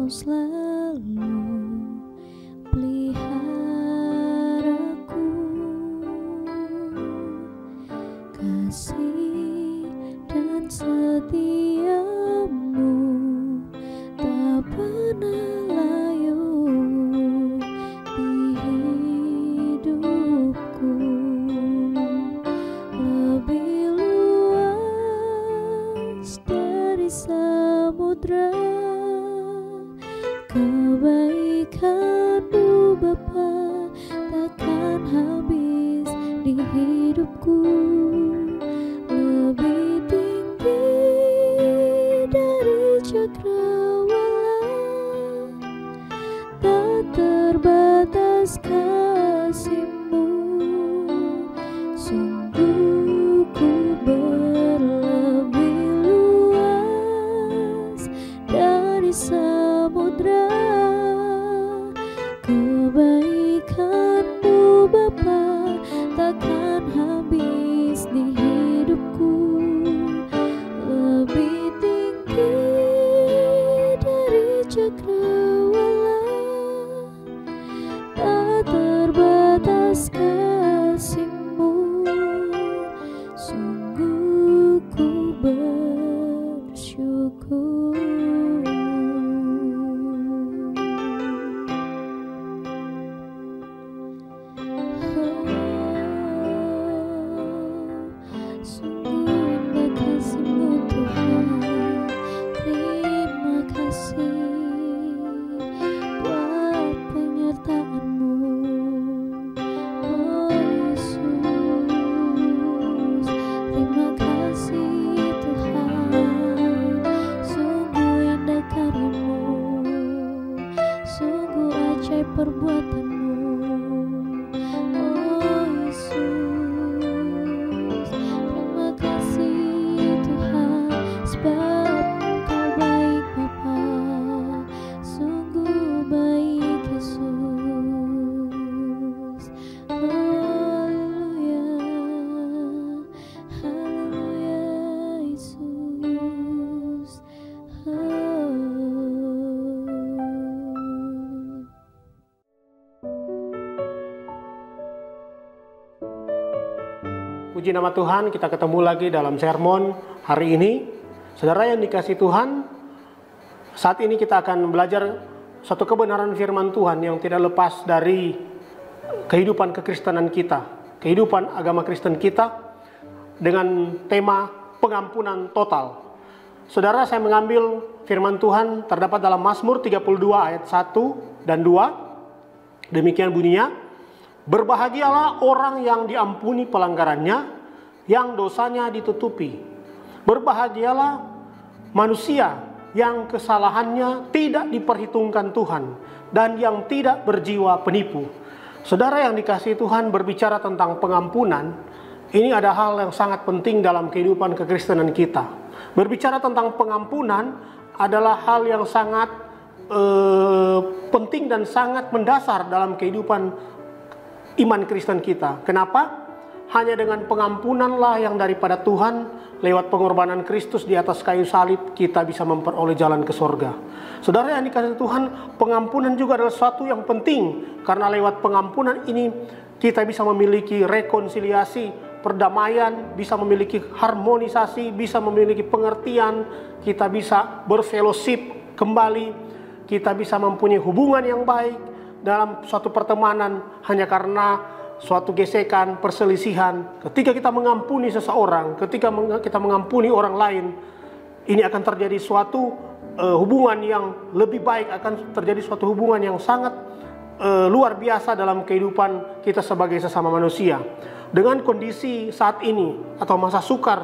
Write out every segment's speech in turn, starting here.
selalu peliharaku, kasih dan setiamu tak pernah layu di hidupku. Lebih luas dari samudra kebaikan-Mu Bapa takkan habis di hidupku. Lebih tinggi dari cakrawala, tak terbatas kasih-Mu. Sungguh ku berlebih luas dari samudra, kebaikan-Mu Bapa takkan habis di hidupku. Lebih tinggi dari cakrawala, tak terbatas kasih-Mu. Sungguh ku bersyukur. Perbuatan-Mu, oh Yesus. Terima kasih Tuhan, sebab Engkau baik Bapa, sungguh baik Yesus. Haleluya, haleluya Yesus. Puji nama Tuhan, kita ketemu lagi dalam sermon hari ini. Saudara yang dikasihi Tuhan, saat ini kita akan belajar satu kebenaran firman Tuhan yang tidak lepas dari kehidupan kekristenan kita, kehidupan agama Kristen kita, dengan tema pengampunan total. Saudara, saya mengambil firman Tuhan terdapat dalam Mazmur 32 ayat 1 dan 2. Demikian bunyinya, berbahagialah orang yang diampuni pelanggarannya, yang dosanya ditutupi. Berbahagialah manusia yang kesalahannya tidak diperhitungkan Tuhan dan yang tidak berjiwa penipu. Saudara yang dikasihi Tuhan, berbicara tentang pengampunan, ini ada hal yang sangat penting dalam kehidupan kekristenan kita. Berbicara tentang pengampunan adalah hal yang sangat penting dan sangat mendasar dalam kehidupan iman Kristen kita. Kenapa? Hanya dengan pengampunanlah yang daripada Tuhan, lewat pengorbanan Kristus di atas kayu salib, kita bisa memperoleh jalan ke surga. Saudara yang dikasihi Tuhan, pengampunan juga adalah sesuatu yang penting, karena lewat pengampunan ini kita bisa memiliki rekonsiliasi, perdamaian, bisa memiliki harmonisasi, bisa memiliki pengertian, kita bisa berfellowship kembali, kita bisa mempunyai hubungan yang baik dalam suatu pertemanan hanya karena suatu gesekan, perselisihan. Ketika kita mengampuni seseorang, ketika kita mengampuni orang lain, ini akan terjadi suatu hubungan yang lebih baik, akan terjadi suatu hubungan yang sangat luar biasa dalam kehidupan kita sebagai sesama manusia. Dengan kondisi saat ini atau masa sukar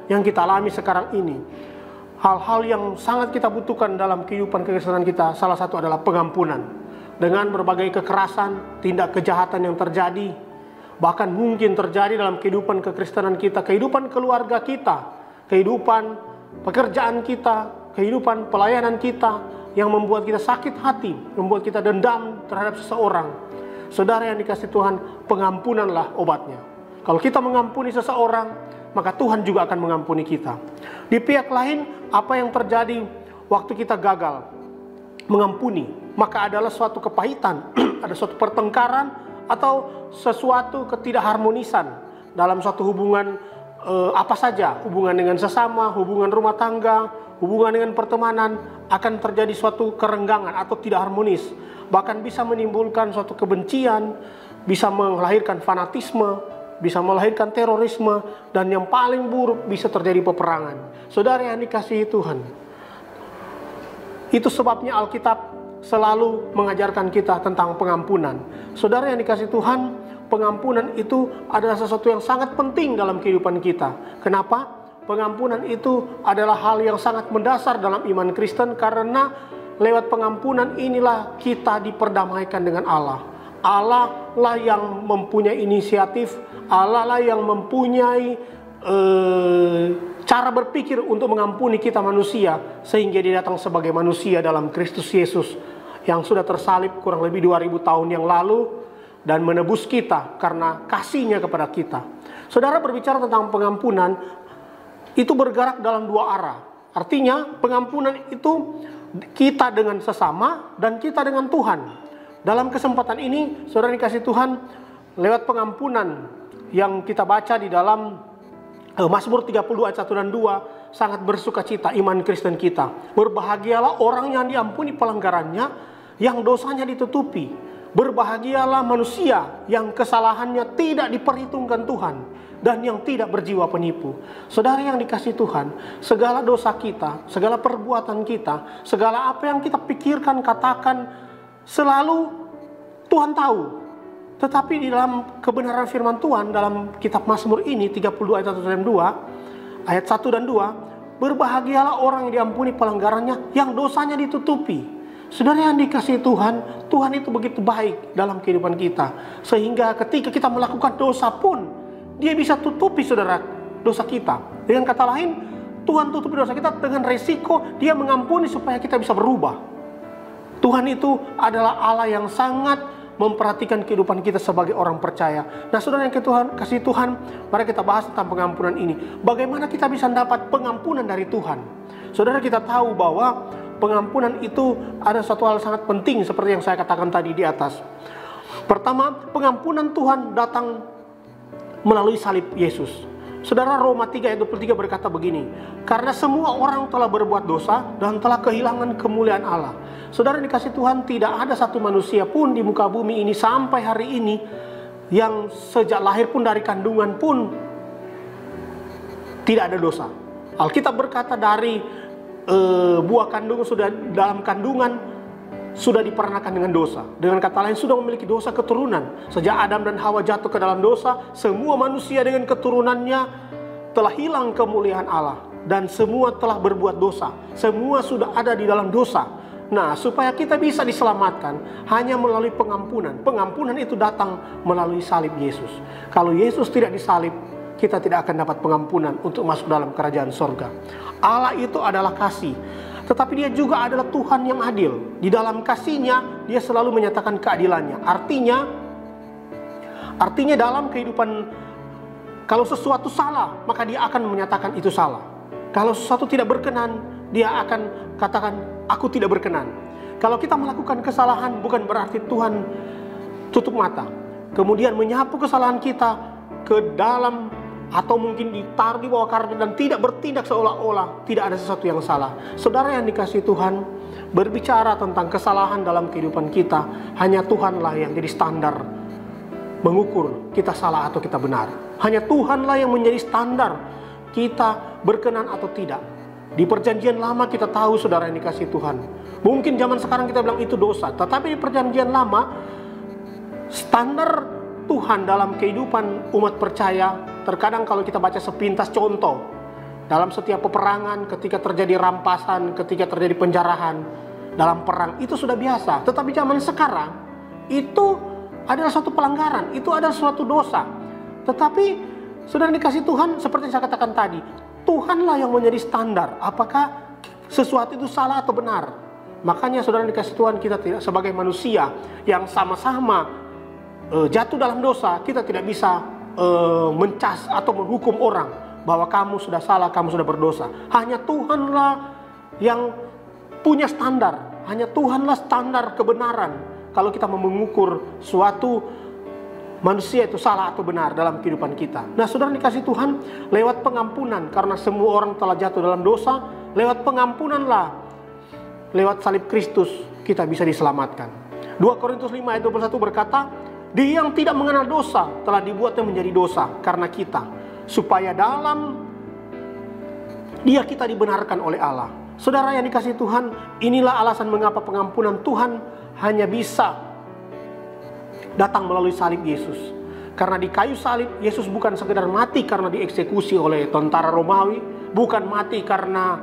yang kita alami sekarang ini, hal-hal yang sangat kita butuhkan dalam kehidupan kekristenan kita, salah satu adalah pengampunan. Dengan berbagai kekerasan, tindak kejahatan yang terjadi, bahkan mungkin terjadi dalam kehidupan kekristenan kita, kehidupan keluarga kita, kehidupan pekerjaan kita, kehidupan pelayanan kita, yang membuat kita sakit hati, membuat kita dendam terhadap seseorang. Saudara yang dikasihi Tuhan, pengampunanlah obatnya. Kalau kita mengampuni seseorang, maka Tuhan juga akan mengampuni kita. Di pihak lain, apa yang terjadi waktu kita gagal? mengampuni, maka adalah suatu kepahitan, ada suatu pertengkaran atau sesuatu ketidakharmonisan dalam suatu hubungan apa saja, hubungan dengan sesama, hubungan rumah tangga, hubungan dengan pertemanan, akan terjadi suatu kerenggangan atau tidak harmonis, bahkan bisa menimbulkan suatu kebencian, bisa melahirkan fanatisme, bisa melahirkan terorisme, dan yang paling buruk bisa terjadi peperangan. Saudara yang dikasihi Tuhan, itu sebabnya Alkitab selalu mengajarkan kita tentang pengampunan. Saudara yang dikasihi Tuhan, pengampunan itu adalah sesuatu yang sangat penting dalam kehidupan kita. Kenapa? Pengampunan itu adalah hal yang sangat mendasar dalam iman Kristen, karena lewat pengampunan inilah kita diperdamaikan dengan Allah. Allah lah yang mempunyai inisiatif, Allah lah yang mempunyai cara berpikir untuk mengampuni kita manusia, sehingga Dia datang sebagai manusia dalam Kristus Yesus yang sudah tersalib kurang lebih 2000 tahun yang lalu dan menebus kita karena kasih-Nya kepada kita. Saudara, berbicara tentang pengampunan itu bergerak dalam dua arah. Artinya pengampunan itu kita dengan sesama dan kita dengan Tuhan. Dalam kesempatan ini, saudara dikasih Tuhan, lewat pengampunan yang kita baca di dalam Mazmur 32 ayat 1 dan 2, sangat bersuka cita iman Kristen kita. Berbahagialah orang yang diampuni pelanggarannya, yang dosanya ditutupi. Berbahagialah manusia yang kesalahannya tidak diperhitungkan Tuhan, dan yang tidak berjiwa penipu. Saudara yang dikasih Tuhan, segala dosa kita, segala perbuatan kita, segala apa yang kita pikirkan, katakan, selalu Tuhan tahu. Tetapi di dalam kebenaran firman Tuhan, dalam kitab Mazmur ini 32 ayat 1 dan 2, ayat 1 dan 2, berbahagialah orang yang diampuni pelanggarannya, yang dosanya ditutupi. Saudara yang dikasihi Tuhan, Tuhan itu begitu baik dalam kehidupan kita, sehingga ketika kita melakukan dosa pun Dia bisa tutupi, saudara, dosa kita. Dengan kata lain, Tuhan tutupi dosa kita dengan resiko Dia mengampuni supaya kita bisa berubah. Tuhan itu adalah Allah yang sangat memperhatikan kehidupan kita sebagai orang percaya. Nah, saudara yang kasih Tuhan, mari kita bahas tentang pengampunan ini. Bagaimana kita bisa dapat pengampunan dari Tuhan? Saudara, kita tahu bahwa pengampunan itu ada satu hal sangat penting seperti yang saya katakan tadi di atas. Pertama, pengampunan Tuhan datang melalui salib Yesus. Saudara, Roma 3 ayat 23 berkata begini, karena semua orang telah berbuat dosa dan telah kehilangan kemuliaan Allah. Saudara dikasih Tuhan, tidak ada satu manusia pun di muka bumi ini sampai hari ini yang sejak lahir pun dari kandungan pun tidak ada dosa. Alkitab berkata dari buah kandungan sudah dalam kandungan sudah diperanakkan dengan dosa. Dengan kata lain, sudah memiliki dosa keturunan. Sejak Adam dan Hawa jatuh ke dalam dosa, semua manusia dengan keturunannya telah hilang kemuliaan Allah, dan semua telah berbuat dosa. Semua sudah ada di dalam dosa. Nah, supaya kita bisa diselamatkan hanya melalui pengampunan. Pengampunan itu datang melalui salib Yesus. Kalau Yesus tidak disalib, kita tidak akan dapat pengampunan untuk masuk dalam kerajaan sorga. Allah itu adalah kasih, tetapi Dia juga adalah Tuhan yang adil. Di dalam kasih-Nya, Dia selalu menyatakan keadilannya. Artinya dalam kehidupan, kalau sesuatu salah, maka Dia akan menyatakan itu salah. Kalau sesuatu tidak berkenan, Dia akan katakan, aku tidak berkenan. Kalau kita melakukan kesalahan, bukan berarti Tuhan tutup mata, kemudian menyapu kesalahan kita ke dalam, atau mungkin ditaruh di bawah karpet dan tidak bertindak seolah-olah tidak ada sesuatu yang salah. Saudara yang dikasihi Tuhan, berbicara tentang kesalahan dalam kehidupan kita, hanya Tuhanlah yang jadi standar mengukur kita salah atau kita benar. Hanya Tuhanlah yang menjadi standar kita berkenan atau tidak. Di perjanjian lama kita tahu, saudara yang dikasihi Tuhan, mungkin zaman sekarang kita bilang itu dosa, tetapi di perjanjian lama standar Tuhan dalam kehidupan umat percaya, terkadang kalau kita baca sepintas contoh dalam setiap peperangan, ketika terjadi rampasan, ketika terjadi penjarahan dalam perang, itu sudah biasa. Tetapi zaman sekarang itu adalah suatu pelanggaran, itu adalah suatu dosa. Tetapi saudara dikasih Tuhan, seperti yang saya katakan tadi, Tuhanlah yang menjadi standar apakah sesuatu itu salah atau benar. Makanya saudara dikasih Tuhan, kita tidak sebagai manusia yang sama-sama jatuh dalam dosa, kita tidak bisa mencas atau menghukum orang bahwa kamu sudah salah, kamu sudah berdosa. Hanya Tuhanlah yang punya standar hanya Tuhanlah standar kebenaran. Kalau kita mau mengukur suatu manusia itu salah atau benar dalam kehidupan kita. Nah, saudara dikasih Tuhan, lewat pengampunan, karena semua orang telah jatuh dalam dosa, lewat pengampunanlah, lewat salib Kristus kita bisa diselamatkan. 2 Korintus 5 ayat 21 berkata, Dia yang tidak mengenal dosa telah dibuatnya menjadi dosa karena kita, supaya dalam Dia kita dibenarkan oleh Allah. Saudara yang dikasih Tuhan, inilah alasan mengapa pengampunan Tuhan hanya bisa datang melalui salib Yesus. Karena di kayu salib, Yesus bukan sekedar mati karena dieksekusi oleh tentara Romawi, bukan mati karena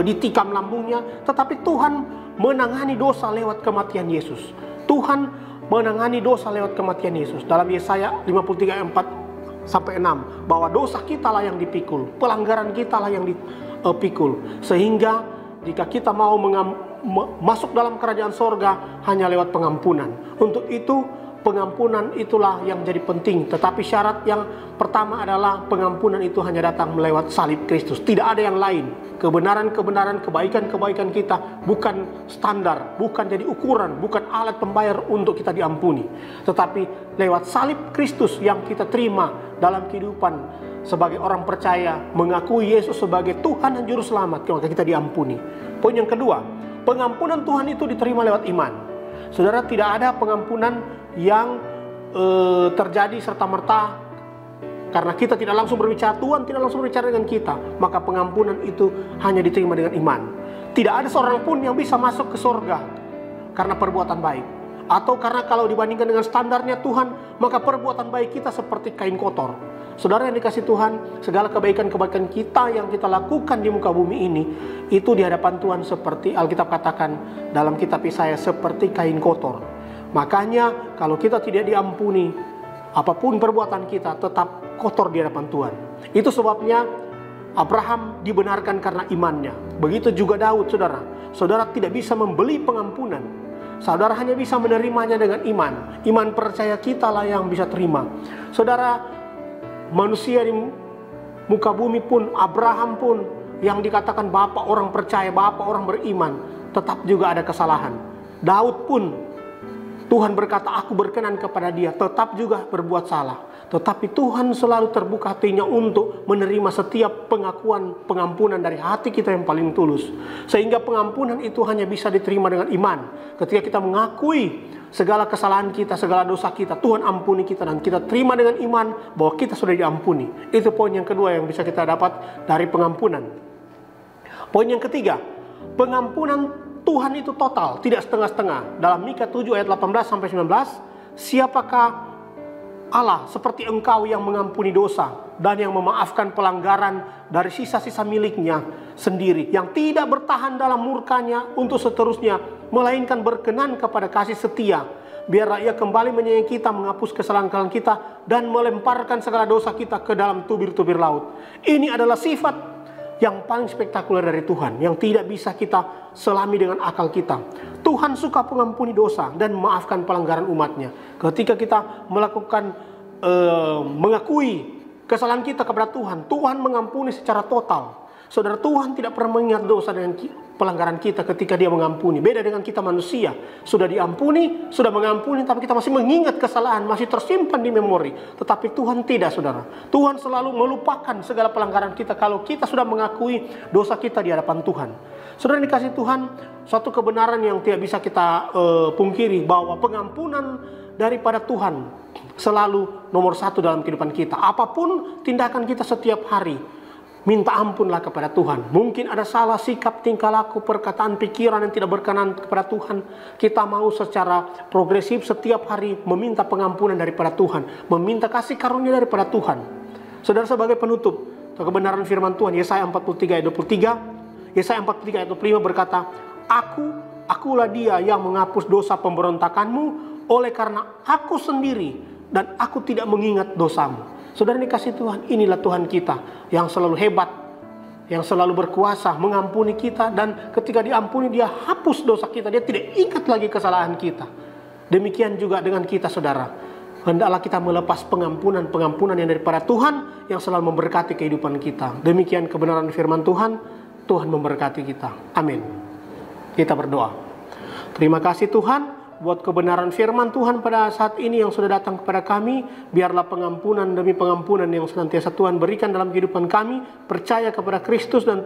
ditikam lambungnya, tetapi Tuhan menangani dosa lewat kematian Yesus. Tuhan menangani dosa lewat kematian Yesus. Dalam Yesaya 53 ayat 4 sampai 6, bahwa dosa kita lah yang dipikul, pelanggaran kita lah yang dipikul, sehingga jika kita mau masuk dalam kerajaan sorga hanya lewat pengampunan. Untuk itu pengampunan itulah yang jadi penting. Tetapi syarat yang pertama adalah pengampunan itu hanya datang melewat salib Kristus. Tidak ada yang lain. Kebenaran-kebenaran, kebaikan-kebaikan kita bukan standar, bukan jadi ukuran, bukan alat pembayar untuk kita diampuni. Tetapi lewat salib Kristus yang kita terima dalam kehidupan sebagai orang percaya, mengakui Yesus sebagai Tuhan dan Juru Selamat, maka kita diampuni. Poin yang kedua, pengampunan Tuhan itu diterima lewat iman. Saudara, tidak ada pengampunan yang terjadi serta-merta karena kita tidak langsung berbicara, Tuhan tidak langsung berbicara dengan kita, maka pengampunan itu hanya diterima dengan iman. Tidak ada seorang pun yang bisa masuk ke surga karena perbuatan baik, atau karena kalau dibandingkan dengan standarnya Tuhan, maka perbuatan baik kita seperti kain kotor. Saudara yang dikasih Tuhan, segala kebaikan-kebaikan kita yang kita lakukan di muka bumi ini, itu di hadapan Tuhan seperti Alkitab katakan dalam kitab Yesaya, seperti kain kotor. Makanya kalau kita tidak diampuni, apapun perbuatan kita tetap kotor di hadapan Tuhan. Itu sebabnya Abraham dibenarkan karena imannya. Begitu juga Daud, saudara. Saudara tidak bisa membeli pengampunan. Saudara hanya bisa menerimanya dengan iman. Iman percaya kita lah yang bisa terima. Saudara, manusia di muka bumi pun, Abraham pun, yang dikatakan bapak orang percaya, bapak orang beriman, tetap juga ada kesalahan. Daud pun, Tuhan berkata, aku berkenan kepada dia, tetap juga berbuat salah. Tetapi Tuhan selalu terbuka hatinya untuk menerima setiap pengakuan, pengampunan dari hati kita yang paling tulus. Sehingga pengampunan itu hanya bisa diterima dengan iman. Ketika kita mengakui segala kesalahan kita, segala dosa kita, Tuhan ampuni kita, dan kita terima dengan iman bahwa kita sudah diampuni. Itu poin yang kedua yang bisa kita dapat dari pengampunan. Poin yang ketiga, pengampunan Tuhan itu total, tidak setengah-setengah. Dalam Mika 7 ayat 18-19, siapakah Allah seperti engkau yang mengampuni dosa dan yang memaafkan pelanggaran dari sisa-sisa miliknya sendiri, yang tidak bertahan dalam murkanya untuk seterusnya, melainkan berkenan kepada kasih setia. Biarlah ia kembali menyayangi kita, menghapus kesalahan-kesalahan kita, dan melemparkan segala dosa kita ke dalam tubir-tubir laut. Ini adalah sifat yang paling spektakuler dari Tuhan, yang tidak bisa kita selami dengan akal kita. Tuhan suka mengampuni dosa dan memaafkan pelanggaran umatnya. Ketika kita melakukan mengakui kesalahan kita kepada Tuhan, Tuhan mengampuni secara total. Saudara, Tuhan tidak pernah mengingat dosa dengan pelanggaran kita ketika dia mengampuni. Beda dengan kita manusia, sudah diampuni, sudah mengampuni, tapi kita masih mengingat kesalahan, masih tersimpan di memori. Tetapi Tuhan tidak, saudara. Tuhan selalu melupakan segala pelanggaran kita kalau kita sudah mengakui dosa kita di hadapan Tuhan. Saudara dikasih Tuhan, suatu kebenaran yang tidak bisa kita pungkiri, bahwa pengampunan daripada Tuhan selalu nomor satu dalam kehidupan kita. Apapun tindakan kita setiap hari, minta ampunlah kepada Tuhan. Mungkin ada salah sikap, tingkah laku, perkataan, pikiran yang tidak berkenan kepada Tuhan. Kita mau secara progresif setiap hari meminta pengampunan daripada Tuhan, meminta kasih karunia daripada Tuhan. Saudara, sebagai penutup kebenaran firman Tuhan, Yesaya 43 ayat 23, Yesaya 43 ayat 25 berkata, Akulah dia yang menghapus dosa pemberontakanmu, oleh karena aku sendiri dan aku tidak mengingat dosamu. Saudara dikasih Tuhan, inilah Tuhan kita yang selalu hebat, yang selalu berkuasa mengampuni kita, dan ketika diampuni dia hapus dosa kita, dia tidak ingat lagi kesalahan kita. Demikian juga dengan kita, saudara. Hendaklah kita melepas pengampunan yang daripada Tuhan yang selalu memberkati kehidupan kita. Demikian kebenaran firman Tuhan. Tuhan memberkati kita. Amin. Kita berdoa. Terima kasih Tuhan buat kebenaran firman Tuhan pada saat ini yang sudah datang kepada kami. Biarlah pengampunan demi pengampunan yang senantiasa Tuhan berikan dalam kehidupan kami. Percaya kepada Kristus dan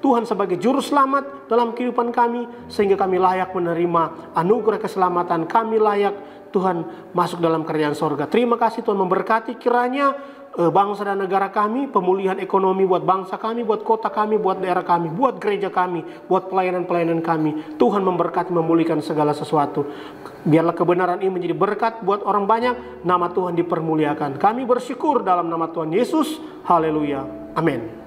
Tuhan sebagai juru selamat dalam kehidupan kami, sehingga kami layak menerima anugerah keselamatan. Kami layak Tuhan masuk dalam kerajaan sorga. Terima kasih Tuhan, memberkati kiranya bangsa dan negara kami, pemulihan ekonomi buat bangsa kami, buat kota kami, buat daerah kami, buat gereja kami, buat pelayanan-pelayanan kami. Tuhan memberkati, memulihkan segala sesuatu. Biarlah kebenaran ini menjadi berkat buat orang banyak, nama Tuhan dipermuliakan. Kami bersyukur dalam nama Tuhan Yesus. Haleluya. Amin.